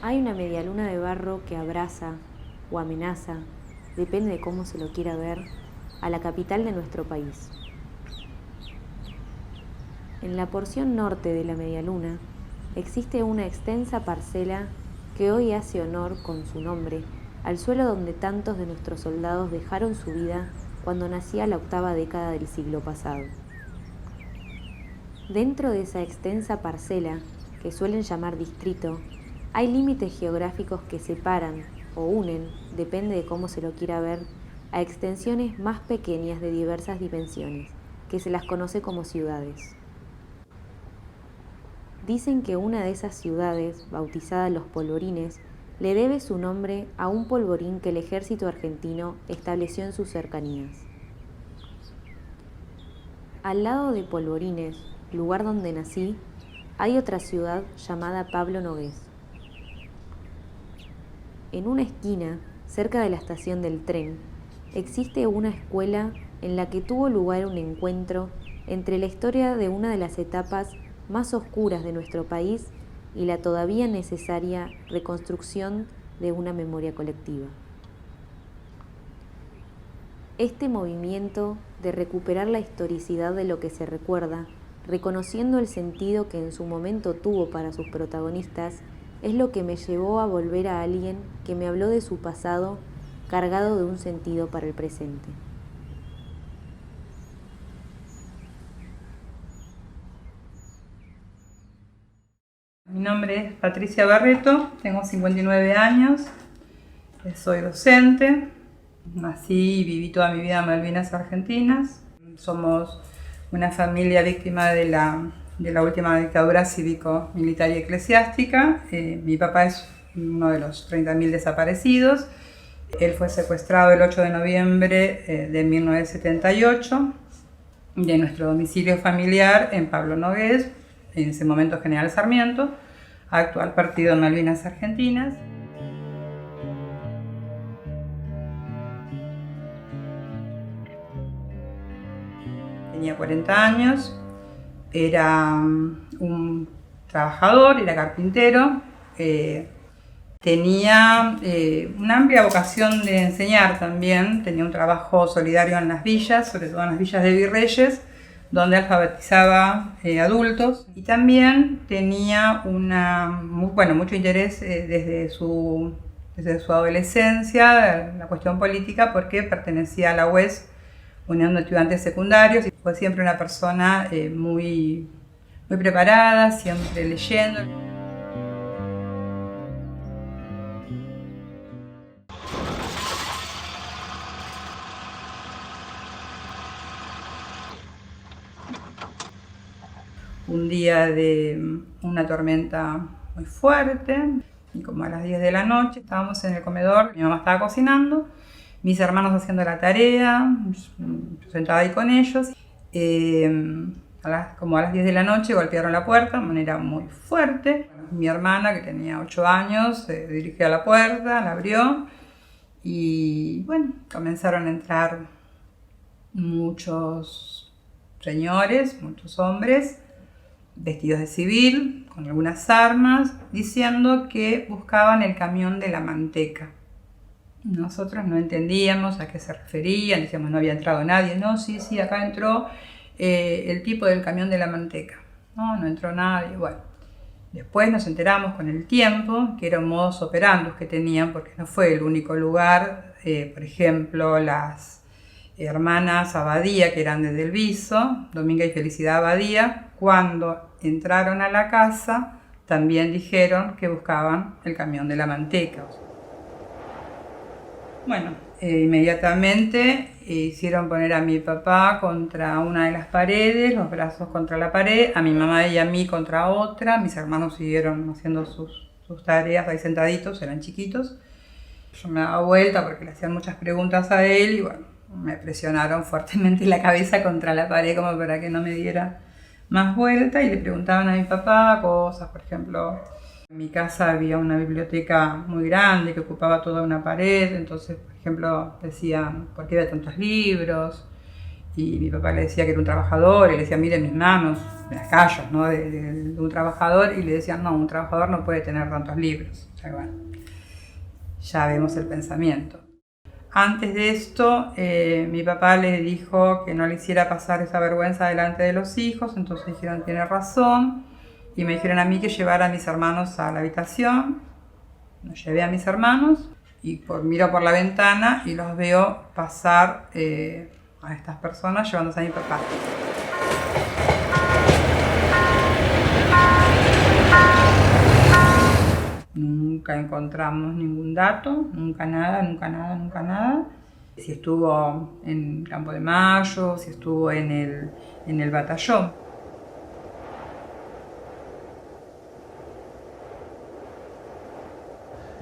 Hay una medialuna de barro que abraza o amenaza, depende de cómo se lo quiera ver, a la capital de nuestro país. En la porción norte de la medialuna existe una extensa parcela que hoy hace honor con su nombre al suelo donde tantos de nuestros soldados dejaron su vida cuando nacía la octava década del siglo pasado. Dentro de esa extensa parcela, que suelen llamar distrito, hay límites geográficos que separan o unen, depende de cómo se lo quiera ver, a extensiones más pequeñas de diversas dimensiones, que se las conoce como ciudades. Dicen que una de esas ciudades, bautizada Los Polvorines, le debe su nombre a un polvorín que el ejército argentino estableció en sus cercanías. Al lado de Polvorines, lugar donde nací, hay otra ciudad llamada Pablo Nogués. En una esquina, cerca de la estación del tren, existe una escuela en la que tuvo lugar un encuentro entre la historia de una de las etapas más oscuras de nuestro país y la todavía necesaria reconstrucción de una memoria colectiva. Este movimiento de recuperar la historicidad de lo que se recuerda, reconociendo el sentido que en su momento tuvo para sus protagonistas, es lo que me llevó a volver a alguien que me habló de su pasado cargado de un sentido para el presente. Mi nombre es Patricia Barreto, tengo 59 años, soy docente, nací y viví toda mi vida en Malvinas Argentinas. Somos una familia víctima de la última dictadura cívico-militar y eclesiástica. Mi papá es uno de los 30.000 desaparecidos. Él fue secuestrado el 8 de noviembre de 1978 de nuestro domicilio familiar en Pablo Nogués, en ese momento General Sarmiento, actual partido de Malvinas Argentinas. Tenía 40 años, era un trabajador, era carpintero, tenía una amplia vocación de enseñar también, tenía un trabajo solidario en las villas, sobre todo en las villas de virreyes, donde alfabetizaba adultos, y también tenía mucho interés desde su adolescencia en la cuestión política, porque pertenecía a la UES, Unión de Estudiantes Secundarios, y fue siempre una persona muy preparada, siempre leyendo. Un día de una tormenta muy fuerte, y como a las 10 de la noche estábamos en el comedor, mi mamá estaba cocinando, mis hermanos haciendo la tarea, yo sentada ahí con ellos. Como a las 10 de la noche golpearon la puerta de manera muy fuerte. Mi hermana, que tenía 8 años, se dirigió a la puerta, la abrió y bueno, comenzaron a entrar muchos señores, muchos hombres, vestidos de civil, con algunas armas, diciendo que buscaban el camión de la manteca. Nosotros no entendíamos a qué se referían, decíamos no había entrado nadie. No, sí, acá entró el tipo del camión de la manteca. No entró nadie. Bueno, después nos enteramos con el tiempo que era un modus operandus que tenían, porque no fue el único lugar. Por ejemplo, las hermanas Abadía, que eran de Delviso, Dominga y Felicidad Abadía, cuando entraron a la casa también dijeron que buscaban el camión de la manteca. Bueno, inmediatamente hicieron poner a mi papá contra una de las paredes, los brazos contra la pared, a mi mamá y a mí contra otra. Mis hermanos siguieron haciendo sus tareas ahí sentaditos, eran chiquitos. Yo me daba vuelta porque le hacían muchas preguntas a él y bueno, me presionaron fuertemente la cabeza contra la pared como para que no me diera más vuelta, y le preguntaban a mi papá cosas. Por ejemplo, en mi casa había una biblioteca muy grande que ocupaba toda una pared, entonces, por ejemplo, decían por qué había tantos libros, Y mi papá le decía que era un trabajador, y le decía, miren mis manos, las callos, ¿no? de un trabajador, y le decían, no, un trabajador no puede tener tantos libros. O sea, bueno, ya vemos el pensamiento. Antes de esto, mi papá le dijo que no le hiciera pasar esa vergüenza delante de los hijos, entonces dijeron, tiene razón, y me dijeron a mí que llevara a mis hermanos a la habitación. Los llevé a mis hermanos, y miro por la ventana y los veo pasar a estas personas llevándose a mi papá. Nunca encontramos ningún dato, nunca nada. Si estuvo en Campo de Mayo, si estuvo en el batallón.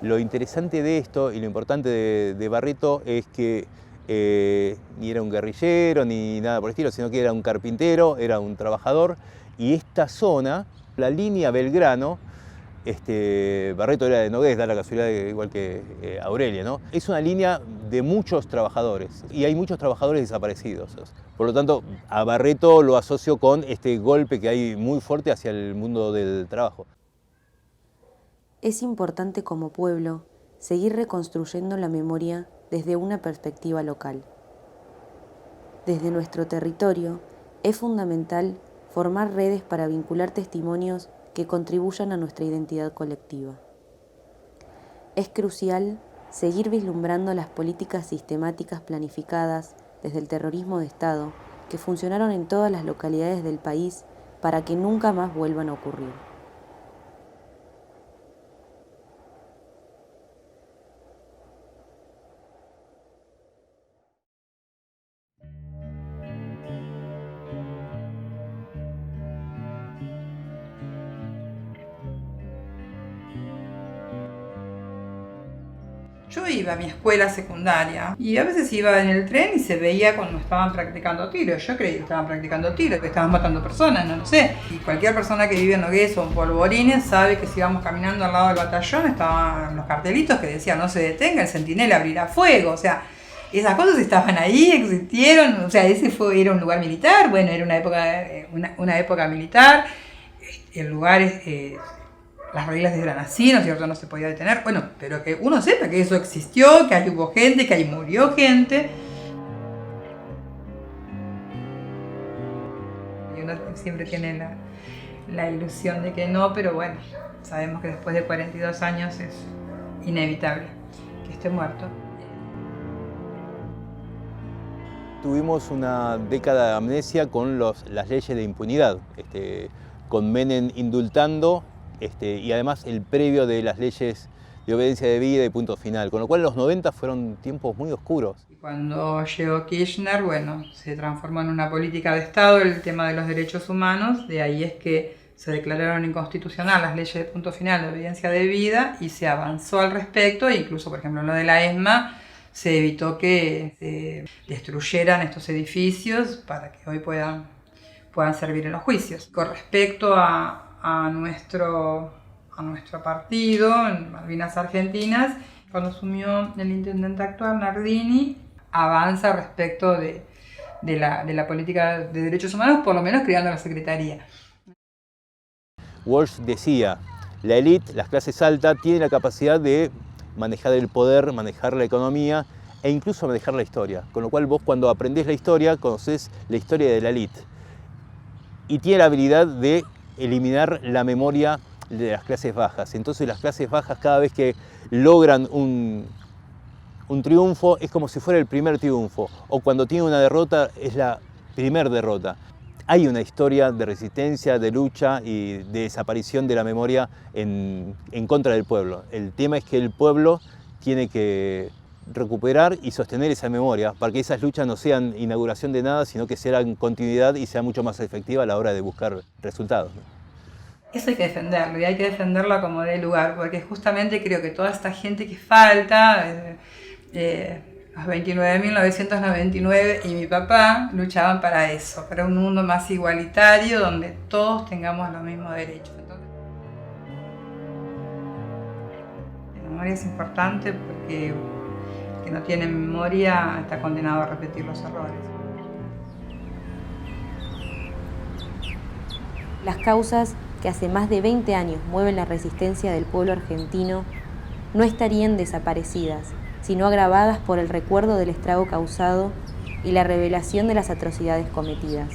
Lo interesante de esto y lo importante de Barreto es que ni era un guerrillero ni nada por el estilo, sino que era un carpintero, era un trabajador. Y esta zona, la línea Belgrano, Barreto era de Nogués, da la casualidad igual que Aurelia, ¿no? Es una línea de muchos trabajadores y hay muchos trabajadores desaparecidos. Por lo tanto, a Barreto lo asocio con este golpe que hay muy fuerte hacia el mundo del trabajo. Es importante como pueblo seguir reconstruyendo la memoria desde una perspectiva local. Desde nuestro territorio es fundamental formar redes para vincular testimonios que contribuyan a nuestra identidad colectiva. Es crucial seguir vislumbrando las políticas sistemáticas planificadas desde el terrorismo de Estado que funcionaron en todas las localidades del país para que nunca más vuelvan a ocurrir. Yo iba a mi escuela secundaria y a veces iba en el tren y se veía cuando estaban practicando tiro. Yo creí que estaban practicando tiro, que estaban matando personas, no lo sé. Y cualquier persona que vive en Nogués o en Polvorines sabe que si íbamos caminando al lado del batallón estaban los cartelitos que decían no se detenga, el centinela abrirá fuego. O sea, esas cosas estaban ahí, existieron. O sea, era un lugar militar, bueno, era una época militar. El lugar las reglas eran así, ¿no es cierto? No se podía detener. Bueno, pero que uno sepa que eso existió, que ahí hubo gente, que ahí murió gente. Y uno siempre tiene la ilusión de que no, pero bueno, sabemos que después de 42 años es inevitable que esté muerto. Tuvimos una década de amnesia con las leyes de impunidad, con Menem indultando, y además el previo de las leyes de obediencia debida y punto final, con lo cual los 90 fueron tiempos muy oscuros. Cuando llegó Kirchner, bueno, se transformó en una política de Estado el tema de los derechos humanos, de ahí es que se declararon inconstitucional las leyes de punto final de obediencia debida y se avanzó al respecto, e incluso por ejemplo en lo de la ESMA se evitó que se destruyeran estos edificios para que hoy puedan servir en los juicios. Con respecto a nuestro partido, en Malvinas Argentinas, cuando asumió el intendente actual, Nardini, avanza respecto de la política de derechos humanos, por lo menos creando la Secretaría. Walsh decía, la élite, las clases altas, tienen la capacidad de manejar el poder, manejar la economía e incluso manejar la historia. Con lo cual vos cuando aprendés la historia, conocés la historia de la élite. Y tiene la habilidad de eliminar la memoria de las clases bajas. Entonces las clases bajas cada vez que logran un triunfo es como si fuera el primer triunfo, o cuando tienen una derrota es la primer derrota. Hay una historia de resistencia, de lucha y de desaparición de la memoria en contra del pueblo. El tema es que el pueblo tiene que recuperar y sostener esa memoria para que esas luchas no sean inauguración de nada, sino que sean continuidad y sea mucho más efectiva a la hora de buscar resultados. Eso hay que defenderlo, y hay que defenderlo como dé lugar, porque justamente creo que toda esta gente que falta, los 29.999 y mi papá, luchaban para eso, para un mundo más igualitario donde todos tengamos los mismos derechos. Entonces, la memoria es importante porque el que no tiene memoria está condenado a repetir los errores. las causas que hace más de 20 años mueven la resistencia del pueblo argentino no estarían desaparecidas, sino agravadas por el recuerdo del estrago causado y la revelación de las atrocidades cometidas.